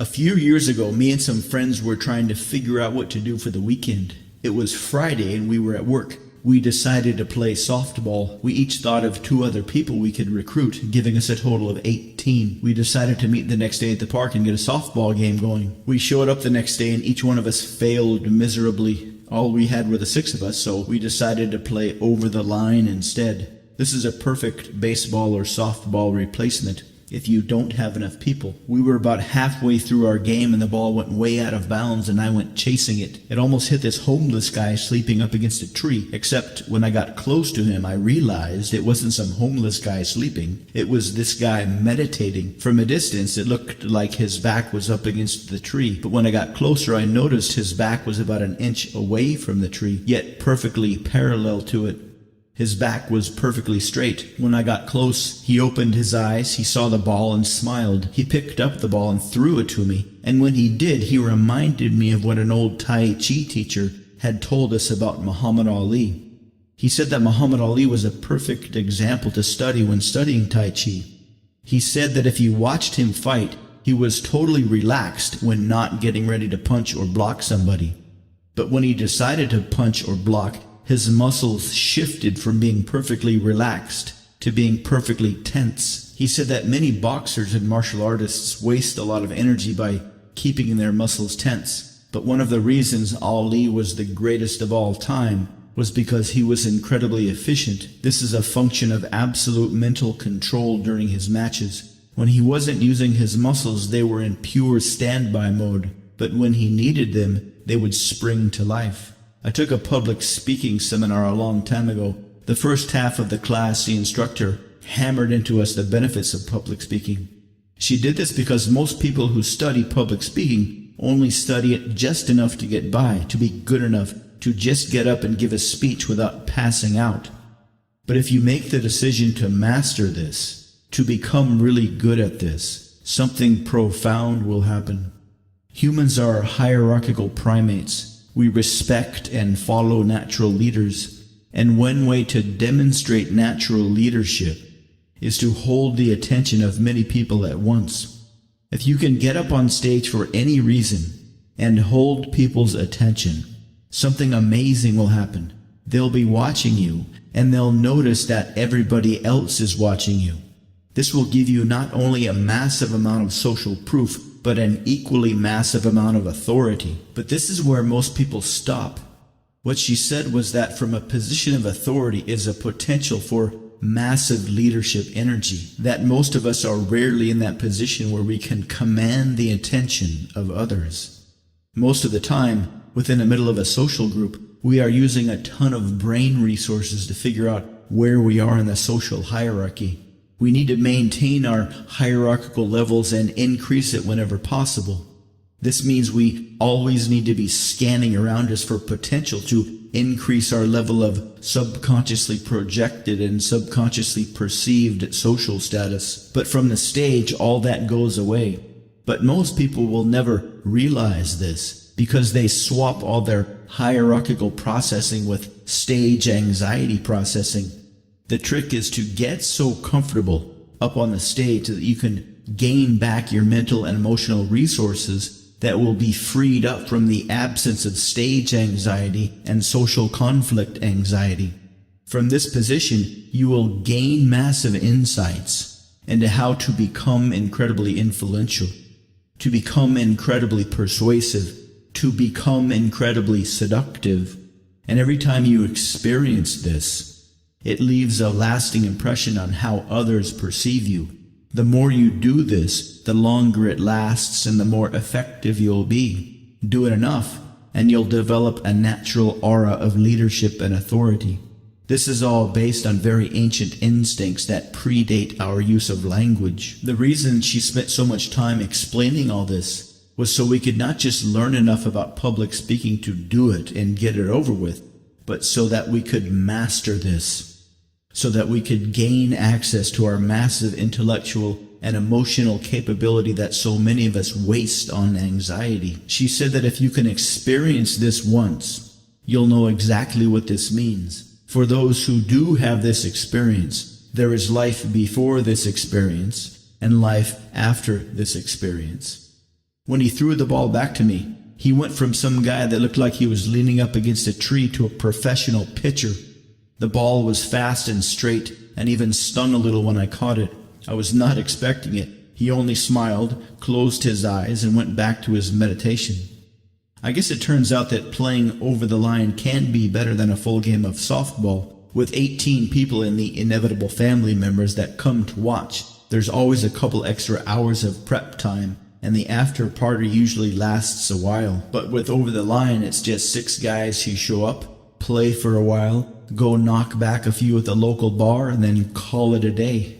A few years ago, me and some friends were trying to figure out what to do for the weekend. It was Friday and we were at work. We decided to play softball. We each thought of 2 other people we could recruit, giving us a total of 18. We decided to meet the next day at the park and get a softball game going. We showed up the next day and each one of us failed miserably. All we had were the 6 of us, so we decided to play over the line instead. This is a perfect baseball or softball replacement if you don't have enough people. We were about halfway through our game and the ball went way out of bounds and I went chasing it. It almost hit this homeless guy sleeping up against a tree, except when I got close to him I realized it wasn't some homeless guy sleeping. It was this guy meditating. From a distance it looked like his back was up against the tree, but when I got closer I noticed his back was about an inch away from the tree, yet perfectly parallel to it. His back was perfectly straight. When I got close, he opened his eyes, he saw the ball and smiled. He picked up the ball and threw it to me. And when he did, he reminded me of what an old Tai Chi teacher had told us about Muhammad Ali. He said that Muhammad Ali was a perfect example to study when studying Tai Chi. He said that if you watched him fight, he was totally relaxed when not getting ready to punch or block somebody. But when he decided to punch or block, his muscles shifted from being perfectly relaxed to being perfectly tense. He said that many boxers and martial artists waste a lot of energy by keeping their muscles tense. But one of the reasons Ali was the greatest of all time was because he was incredibly efficient. This is a function of absolute mental control during his matches. When he wasn't using his muscles, they were in pure standby mode. But when he needed them, they would spring to life. I took a public speaking seminar a long time ago. The first half of the class, the instructor hammered into us the benefits of public speaking. She did this because most people who study public speaking only study it just enough to get by, to be good enough to just get up and give a speech without passing out. But if you make the decision to master this, to become really good at this, something profound will happen. Humans are hierarchical primates. We respect and follow natural leaders, and one way to demonstrate natural leadership is to hold the attention of many people at once. If you can get up on stage for any reason and hold people's attention, something amazing will happen. They'll be watching you, and they'll notice that everybody else is watching you. This will give you not only a massive amount of social proof, but an equally massive amount of authority. But this is where most people stop. What she said was that from a position of authority is a potential for massive leadership energy, that most of us are rarely in that position where we can command the attention of others. Most of the time, within the middle of a social group, we are using a ton of brain resources to figure out where we are in the social hierarchy. We need to maintain our hierarchical levels and increase it whenever possible. This means we always need to be scanning around us for potential to increase our level of subconsciously projected and subconsciously perceived social status. But from the stage, all that goes away. But most people will never realize this because they swap all their hierarchical processing with stage anxiety processing. The trick is to get so comfortable up on the stage that you can gain back your mental and emotional resources that will be freed up from the absence of stage anxiety and social conflict anxiety. From this position, you will gain massive insights into how to become incredibly influential, to become incredibly persuasive, to become incredibly seductive. And every time you experience this, it leaves a lasting impression on how others perceive you. The more you do this, the longer it lasts and the more effective you'll be. Do it enough, and you'll develop a natural aura of leadership and authority. This is all based on very ancient instincts that predate our use of language. The reason she spent so much time explaining all this was so we could not just learn enough about public speaking to do it and get it over with, but so that we could master this. So that we could gain access to our massive intellectual and emotional capability that so many of us waste on anxiety. She said that if you can experience this once, you'll know exactly what this means. For those who do have this experience, there is life before this experience and life after this experience. when he threw the ball back to me. He went from some guy that looked like he was leaning up against a tree to a professional pitcher. The ball was fast and straight, and even stung a little when I caught it. I was not expecting it. He only smiled, closed his eyes, and went back to his meditation. I guess it turns out that playing over the line can be better than a full game of softball. With 18 people and the inevitable family members that come to watch, there's always a couple extra hours of prep time, and the after party usually lasts a while. But with over the line, it's just 6 guys who show up, play for a while, go knock back a few at the local bar, and then call it a day.